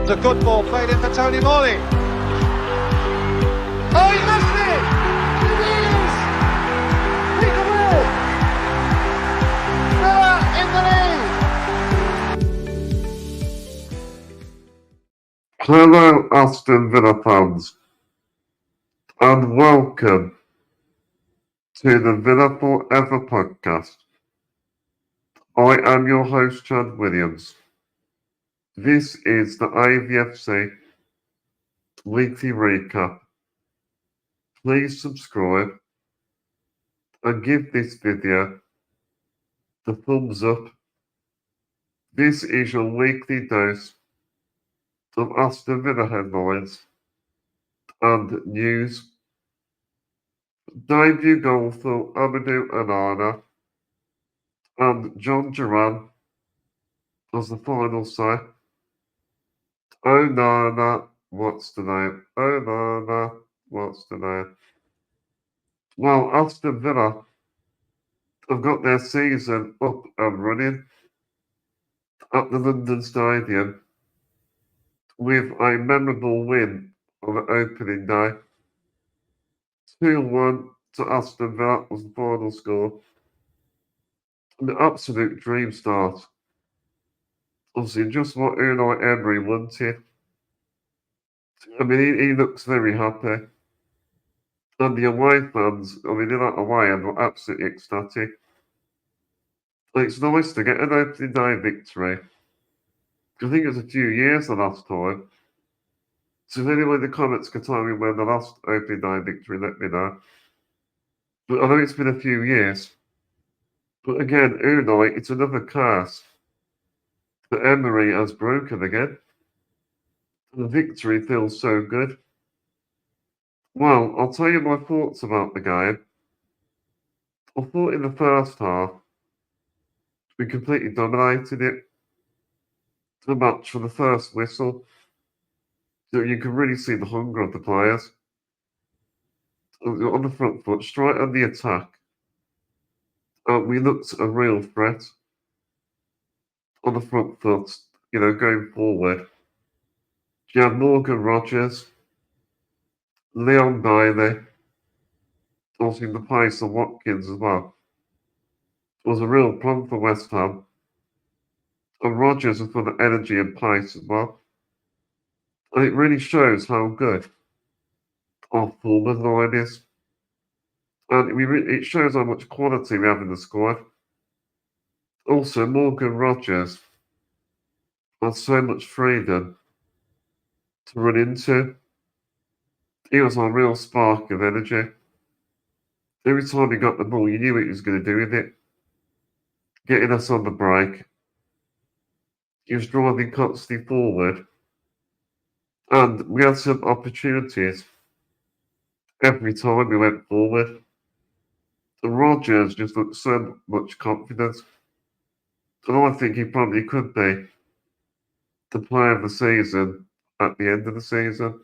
It's a good ball played in for Tony Morley. Oh, he missed it! It is! Peekaboo! Villa in the lead! Hello, Aston Villa fans, and welcome to the Villa Forever podcast. I am your host, Chad Williams. This is the Avfc weekly recap. Please subscribe and give this video the thumbs up. This is your weekly dose of Aston Villa headlines and news. Debut goal for Amadou Onana and John Duran was the final say. Onana, what's the name? Onana, what's the name? Well, Aston Villa have got their season up and running at the London Stadium with a memorable win on the opening day. 2-1 to Aston Villa was the final score. An absolute dream start. Obviously, just what Unai Emery wanted. I mean, he looks very happy. And the away fans, I mean, in that away end were absolutely ecstatic. It's nice to get an opening day victory. I think it was a few years the last time. So if anyone in the comments can tell me when the last opening day victory, let me know. But I know it's been a few years. But again, Unai, it's another curse that Emery has broken again. The victory feels so good. Well, I'll tell you my thoughts about the game. I thought in the first half, we completely dominated it. The match from the first whistle. So you can really see the hunger of the players. On the front foot, straight on the attack. We looked a real threat. On the front foot, going forward. You had Morgan Rogers, Leon Bailey, also in the pace of Watkins as well. It was a real problem for West Ham. And Rogers was full of energy and pace as well. And it really shows how good our forward line is. And it shows how much quality we have in the squad. Also, Morgan Rogers had so much freedom to run into. He was a real spark of energy. Every time he got the ball, you knew what he was going to do with it. Getting us on the break. He was driving constantly forward. And we had some opportunities every time we went forward. And Rogers just looked so much confidence. And I think he probably could be the player of the season at the end of the season.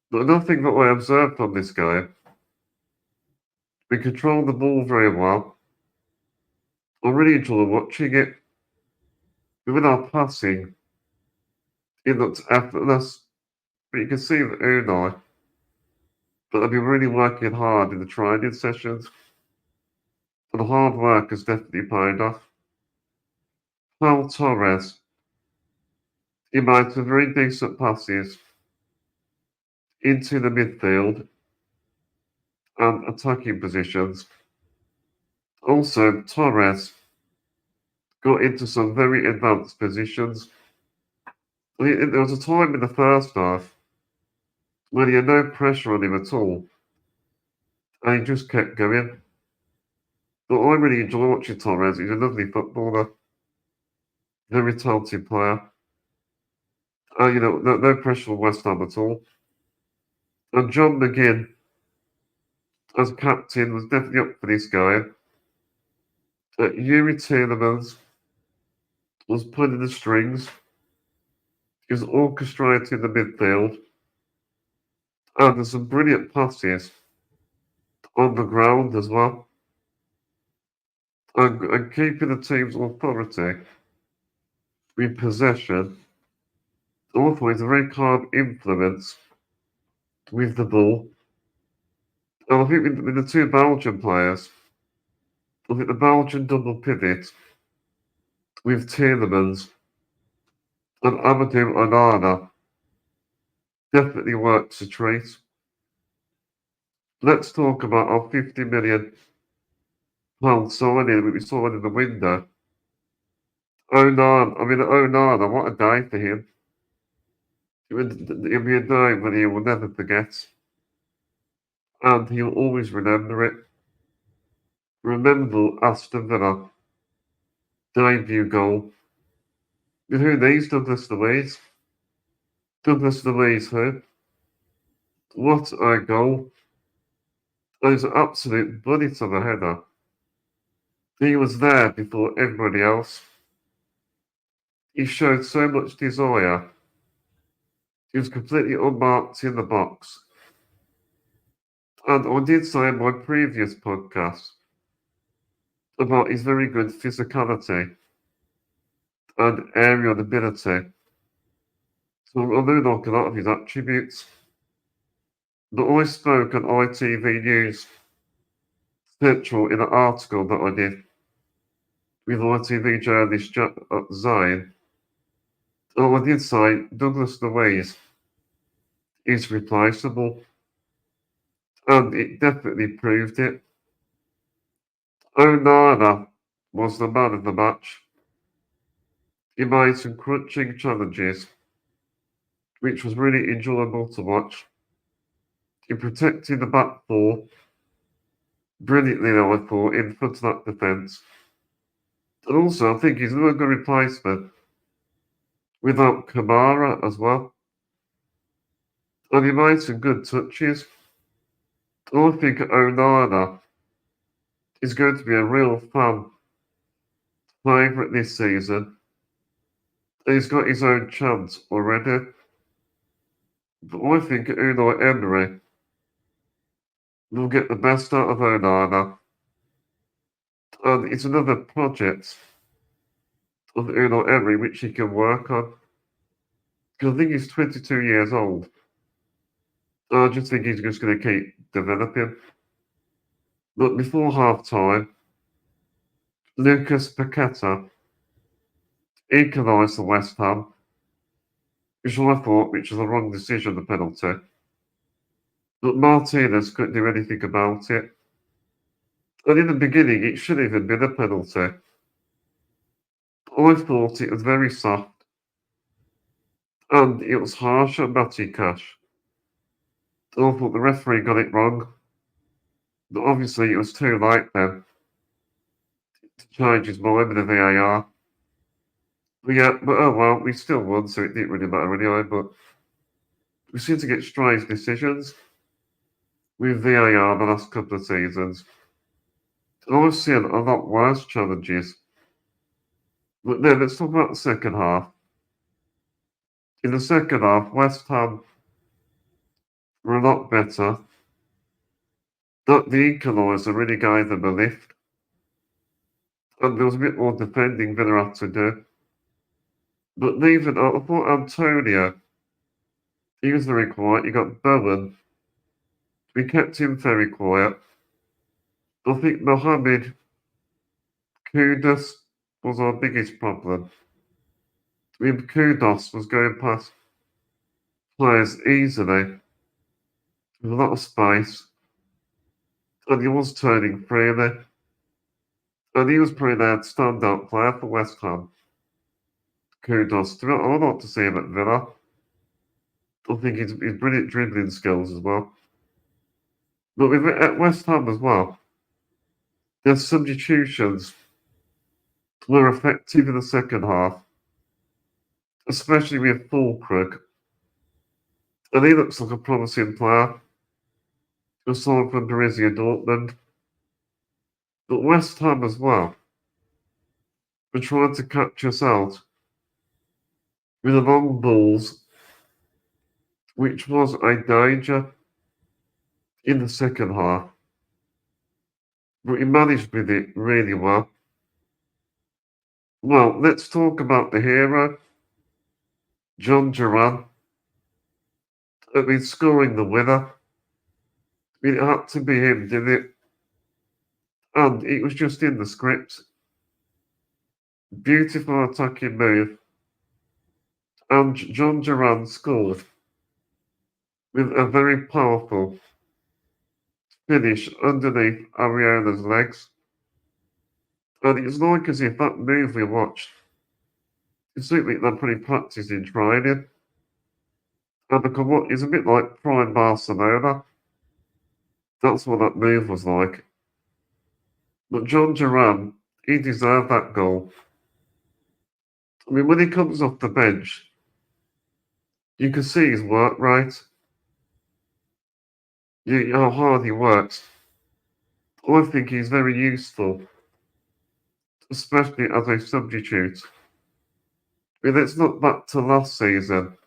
But another thing that I observed on this game, we controlled the ball very well. I really enjoyed watching it. With our passing, it looked effortless. But you can see that Unai, but they've been really working hard in the training sessions. And the hard work has definitely paid off. Paul Torres, he made some very decent passes into the midfield and attacking positions. Also, Torres got into some very advanced positions. There was a time in the first half when he had no pressure on him at all, and he just kept going. But I really enjoy watching Torres. He's a lovely footballer, very talented player. No pressure on West Ham at all. And John McGinn, as captain, was definitely up for this game. Yuri Tielemans was pulling the strings. He was orchestrating the midfield. And there's some brilliant passes on the ground as well. And keeping the team's authority with possession Also, he's a very calm influence with the ball. And I think with the two Belgian players, I think the Belgian double pivot with Tielemans and Amadou Onana definitely works a treat. Let's talk about our £50 million signing that we saw in the window. Onana, what a day for him. It'll be a day when he will never forget, and he'll always remember it. Remember Aston Villa debut goal. Who needs Douglas Luiz? Douglas Luiz, who? What a goal. That is an absolute bullet of a header. He was there before everybody else. He showed so much desire. He was completely unmarked in the box. And I did say in my previous podcast about his very good physicality and aerial ability. So I do like a lot of his attributes. But I spoke on ITV News Central in an article that I did with ITV journalist Zayn. And I did say Douglas Luiz is replaceable, and it definitely proved it. Onana was the man of the match. He made some crunching challenges, which was really enjoyable to watch. He protected the back four brilliantly, though, I thought, in front of that defence. And also, I think he's another good replacement without Kamara as well. And he made some good touches. And I think Onana is going to be a real fan favourite this season. And he's got his own chance already. But I think Unai Emery will get the best out of Onana. And it's another project of Unai Emery which he can work on. Because I think he's 22 years old. I just think he's just going to keep developing. But before half time, Lucas Paqueta equalised for West Ham, which I thought was the wrong decision, the penalty. But Martinez couldn't do anything about it. And in the beginning, it should have even been a penalty. I thought it was very soft, and it was harsh on Matty Cash. I thought the referee got it wrong. But obviously, it was too late then to change his mind with the VAR. But yeah, but oh well, we still won, so it didn't really matter anyway. But we seem to get strange decisions with VAR the last couple of seasons. And I've seen a lot worse challenges. But then let's talk about the second half. In the second half, West Ham were a lot better. That the equaliser really gave them a lift. And there was a bit more defending Villa had to do. But even, I thought Antonio, he was very quiet. You got Bowen. We kept him very quiet. I think Mohamed Kudus was our biggest problem. I mean, Kudos was going past players easily, with a lot of space, and he was turning freely. And he was probably their standout player for West Ham. Kudos. I would like to see him at Villa. I think he's brilliant dribbling skills as well. But at West Ham as well, their substitutions were effective in the second half, especially with Fulkrug. And he looks like a promising player. He was signed from Borussia Dortmund. But West Ham as well were trying to catch us out with the long balls, which was a danger in the second half. But he managed with it really well. Well, let's talk about the hero. Duran, scoring the winner. It had to be him, didn't it? And it was just in the script. Beautiful attacking move. And Duran scored with a very powerful finish underneath Ariana's legs. And it's like as if that move we watched, it's something they're pretty practiced in training. And what is a bit like prime Barcelona. That's what that move was like. But Duran, he deserved that goal. I mean, when he comes off the bench, you can see his work rate. How hard he works. I think he's very useful, especially as a substitute. I mean, let's look back to last season.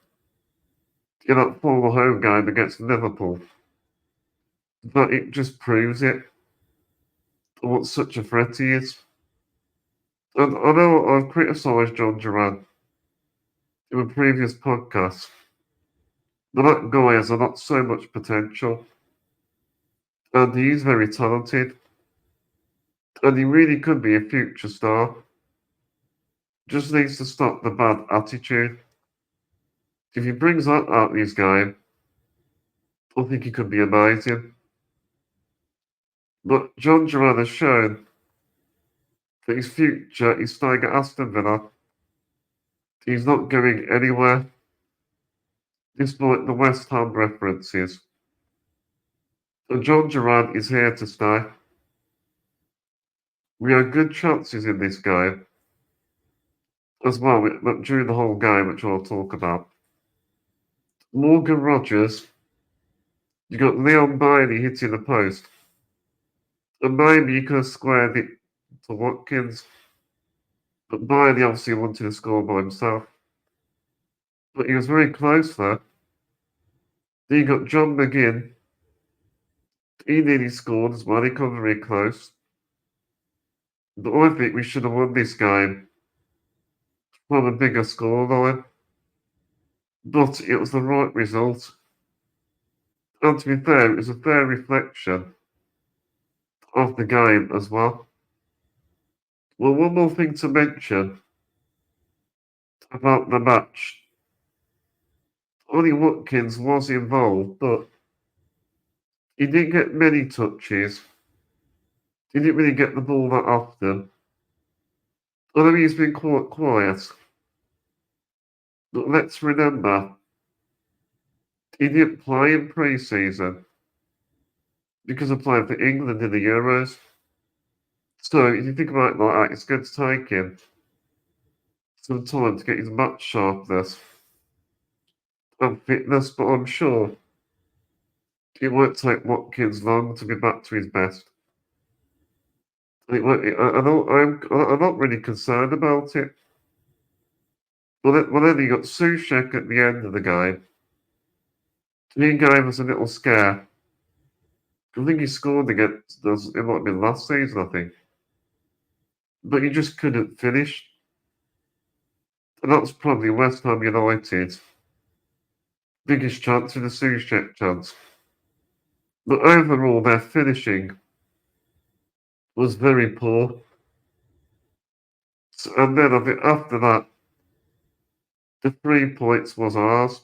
That former home game against Liverpool. But it just proves it, what such a threat he is. And I know I've criticised Duran in a previous podcast, but that guy has not so much potential. And he's very talented. And he really could be a future star. Just needs to stop the bad attitude. If he brings that out of his game, I think he could be amazing. But Duran has shown that his future is staying at Aston Villa. He's not going anywhere, despite the West Ham references. And Duran is here to stay. We had good chances in this game, as well, during the whole game, which I'll talk about. Morgan Rogers, you got Leon Bailey hitting the post. And maybe you could have squared it to Watkins. But Bailey obviously wanted to score by himself. But he was very close there. Then you got John McGinn. He nearly scored as well. He come very close. But I think we should have won this game from a bigger scoreline. But it was the right result. And to be fair, it was a fair reflection of the game as well. Well, one more thing to mention about the match. Ollie Watkins was involved, but he didn't get many touches. He didn't really get the ball that often. Although he's been quite quiet. But let's remember, he didn't play in pre-season because of playing for England in the Euros. So if you think about it like that, it's going to take him some time to get his match sharpness and fitness, but I'm sure it won't take Watkins long to be back to his best. I'm not really concerned about it. Well, then you got Sushek at the end of the game. He gave us a little scare. I think he scored against us, it might have been last season, I think. But he just couldn't finish. And that's probably West Ham United's biggest chance in the Sushek chance. But overall, their finishing was very poor. And then I think after that, the 3 points was ours.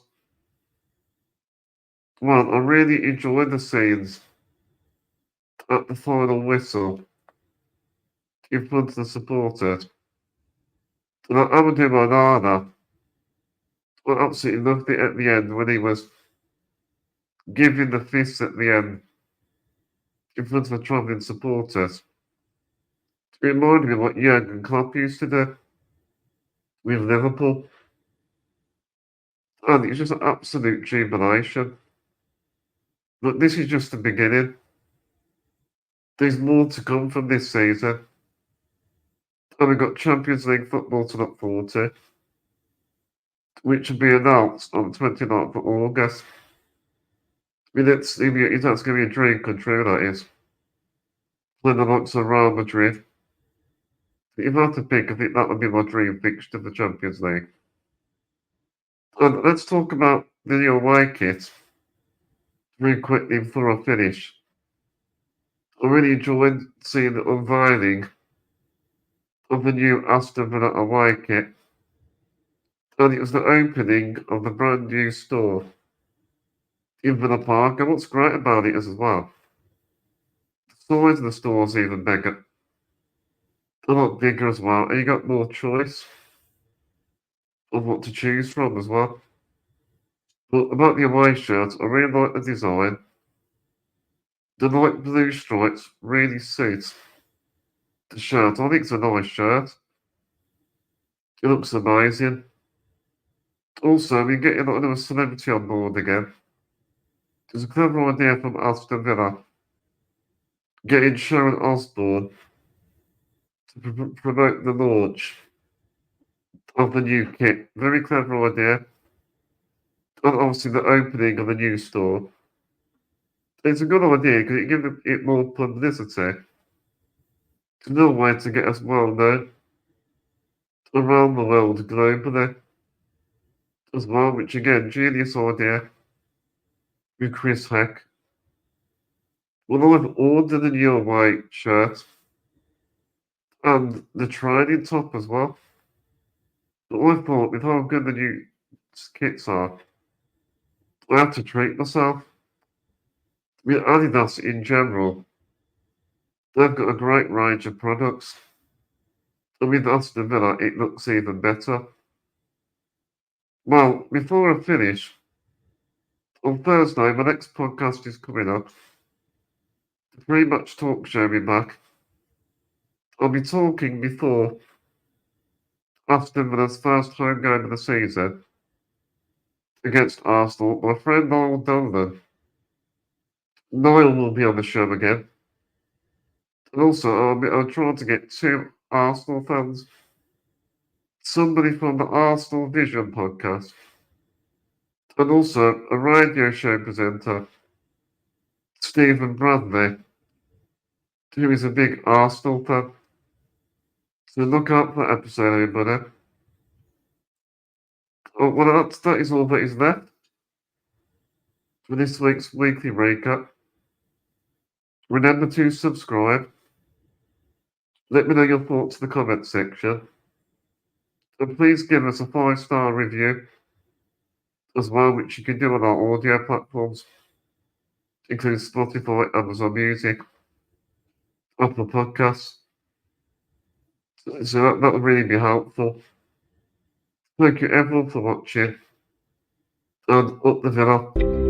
Well, I really enjoyed the scenes at the final whistle in front of the supporters. And Amadou Onana, well, absolutely loved it at the end when he was giving the fist at the end in front of the travelling supporters. It reminded me of what Jurgen Klopp used to do with Liverpool. And it's just an absolute jubilation. But this is just the beginning. There's more to come from this season. And we've got Champions League football to look forward to, which will be announced on the 29th of August. I mean, that's going to be a dream come true, that is. Playing the likes of Real Madrid. If I had to pick, I think that would be my dream fixture for the Champions League. And let's talk about the new away kit very quickly before I finish. I really enjoyed seeing the unveiling of the new Aston Villa away kit, and it was the opening of the brand new store in Villa Park. And what's great about it is as well, the size of the store's even bigger, a lot bigger as well, and you got more choice of what to choose from as well. But about the away shirt, I really like the design. The light blue stripes really suit the shirt. I think it's a nice shirt. It looks amazing. Also, we get a lot of a celebrity on board again. There's a clever idea from Aston Villa getting Sharon Osbourne to promote the launch of the new kit. Very clever idea. And obviously the opening of the new store. It's a good idea because it gives it more publicity. It's another way to get us well known around the world globally as well, which again, genius idea with Chris Heck. Well, I've ordered a new white shirt and the training top as well. But I thought, with how good the new kits are, I have to treat myself. With Adidas in general, they've got a great range of products. And with Aston Villa, it looks even better. Well, before I finish, on Thursday, my next podcast is coming up. The Pre-Match Talk Show will be back. I'll be talking before Aston Villa's first home game of the season against Arsenal. My friend Niall Dolan. Niall will be on the show again. And also, I'm trying to get two Arsenal fans. Somebody from the Arsenal Vision podcast. And also a radio show presenter, Stephen Bradley, who is a big Arsenal fan. So look out for that episode, everybody. Oh, well, that is all that is left for this week's weekly recap. Remember to subscribe. Let me know your thoughts in the comment section. And please give us a 5-star review as well, which you can do on our audio platforms, including Spotify, Amazon Music, Apple Podcasts. So that would really be helpful. Thank you everyone for watching, and up the Villa.